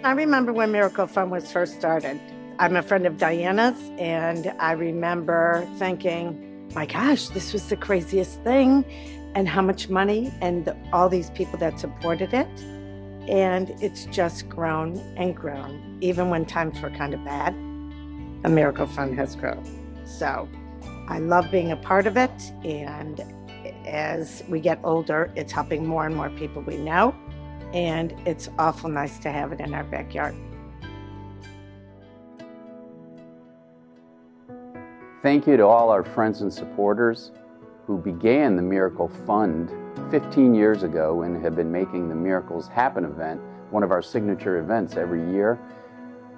I remember when Miracle Fund was first started. I'm a friend of Diana's, and I remember thinking, my gosh, this was the craziest thing, and how much money and all these people that supported it. And it's just grown and grown. Even when times were kind of bad, the Miracle Fund has grown. So I love being a part of it, and as we get older, it's helping more and more people we know, and it's awful nice to have it in our backyard. Thank you to all our friends and supporters who began the Miracle Fund 15 years ago and have been making the Miracles Happen event one of our signature events every year.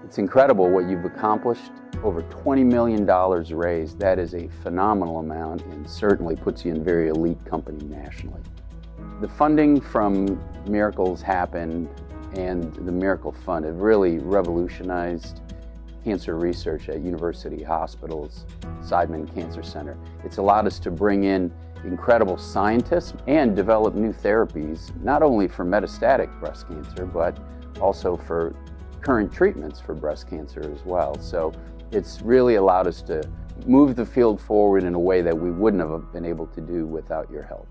It's incredible what you've accomplished. Over $20 million raised. That is a phenomenal amount and certainly puts you in very elite company nationally. The funding from Miracles Happen and the Miracle Fund have really revolutionized cancer research at university hospitals, Seidman Cancer Center. It's allowed us to bring in incredible scientists and develop new therapies, not only for metastatic breast cancer, but also for current treatments for breast cancer as well. So it's really allowed us to move the field forward in a way that we wouldn't have been able to do without your help.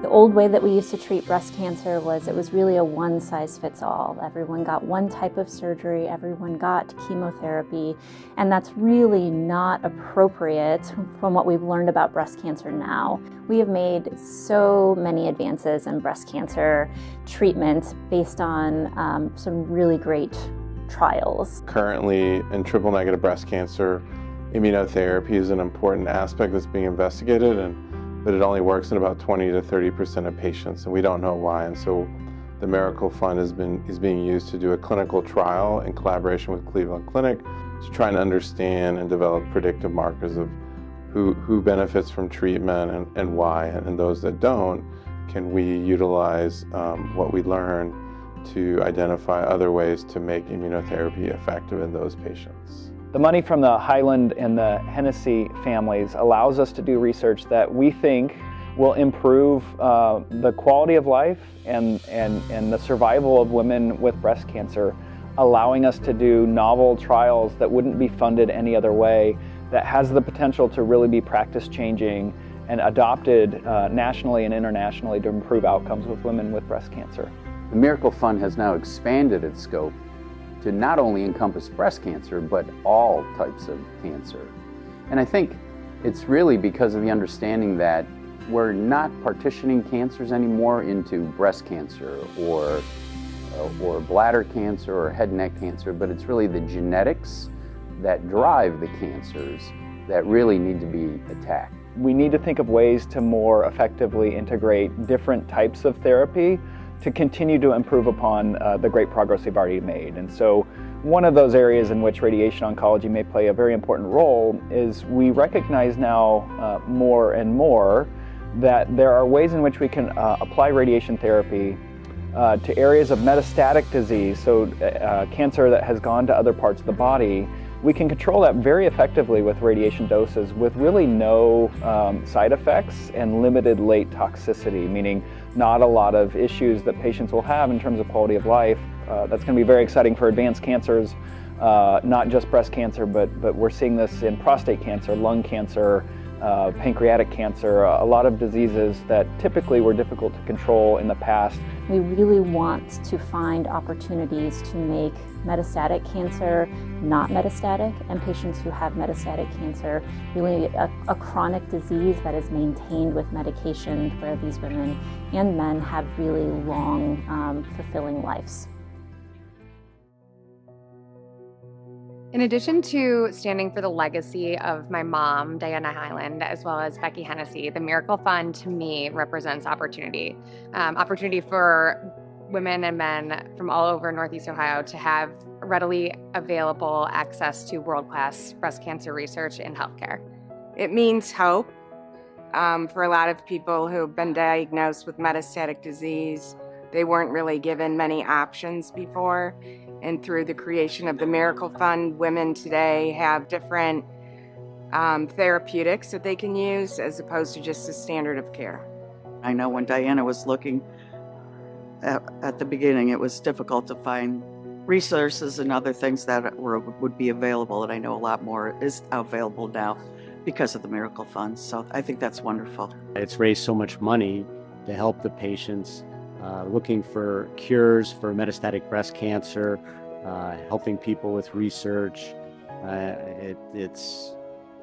The old way that we used to treat breast cancer was it was really a one-size-fits-all. Everyone got one type of surgery, everyone got chemotherapy, and that's really not appropriate from what we've learned about breast cancer now. We have made so many advances in breast cancer treatment based on some really great trials. Currently, in triple-negative breast cancer, immunotherapy is an important aspect that's being investigated, but it only works in about 20 to 30% of patients, and we don't know why. And so the Miracle Fund is being used to do a clinical trial in collaboration with Cleveland Clinic to try and understand and develop predictive markers of who benefits from treatment and why, and those that don't, can we utilize what we learn to identify other ways to make immunotherapy effective in those patients. The money from the Hyland and the Hennessy families allows us to do research that we think will improve the quality of life and the survival of women with breast cancer, allowing us to do novel trials that wouldn't be funded any other way, that has the potential to really be practice-changing and adopted nationally and internationally to improve outcomes with women with breast cancer. The Miracle Fund has now expanded its scope to not only encompass breast cancer, but all types of cancer. And I think it's really because of the understanding that we're not partitioning cancers anymore into breast cancer or bladder cancer or head and neck cancer, but it's really the genetics that drive the cancers that really need to be attacked. We need to think of ways to more effectively integrate different types of therapy to continue to improve upon the great progress we've already made. And so one of those areas in which radiation oncology may play a very important role is we recognize now more and more that there are ways in which we can apply radiation therapy to areas of metastatic disease, so cancer that has gone to other parts of the body. We can control that very effectively with radiation doses with really no side effects and limited late toxicity, meaning not a lot of issues that patients will have in terms of quality of life. That's going to be very exciting for advanced cancers, not just breast cancer, but we're seeing this in prostate cancer, lung cancer, pancreatic cancer, a lot of diseases that typically were difficult to control in the past. We really want to find opportunities to make metastatic cancer not metastatic, and patients who have metastatic cancer really a chronic disease that is maintained with medication, where these women and men have really long, fulfilling lives. In addition to standing for the legacy of my mom, Diana Hyland, as well as Becky Hennessy, the Miracle Fund to me represents opportunity. Opportunity for women and men from all over Northeast Ohio to have readily available access to world-class breast cancer research and healthcare. It means hope for a lot of people who've been diagnosed with metastatic disease. They weren't really given many options before. And through the creation of the Miracle Fund, women today have different therapeutics that they can use as opposed to just the standard of care. I know when Diana was looking at the beginning, it was difficult to find resources and other things that would be available, and I know a lot more is available now because of the Miracle Fund. So I think that's wonderful. It's raised so much money to help the patients looking for cures for metastatic breast cancer, helping people with research. It's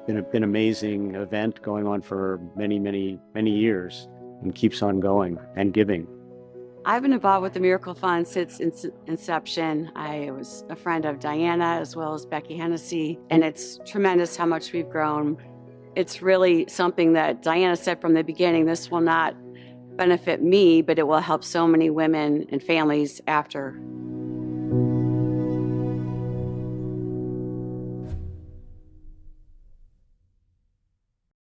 been an amazing event going on for many years and keeps on going and giving. I've been involved with the Miracle Fund since inception. I was a friend of Diana as well as Becky Hennessy, and it's tremendous how much we've grown. It's really something that Diana said from the beginning, this will not benefit me, but it will help so many women and families after.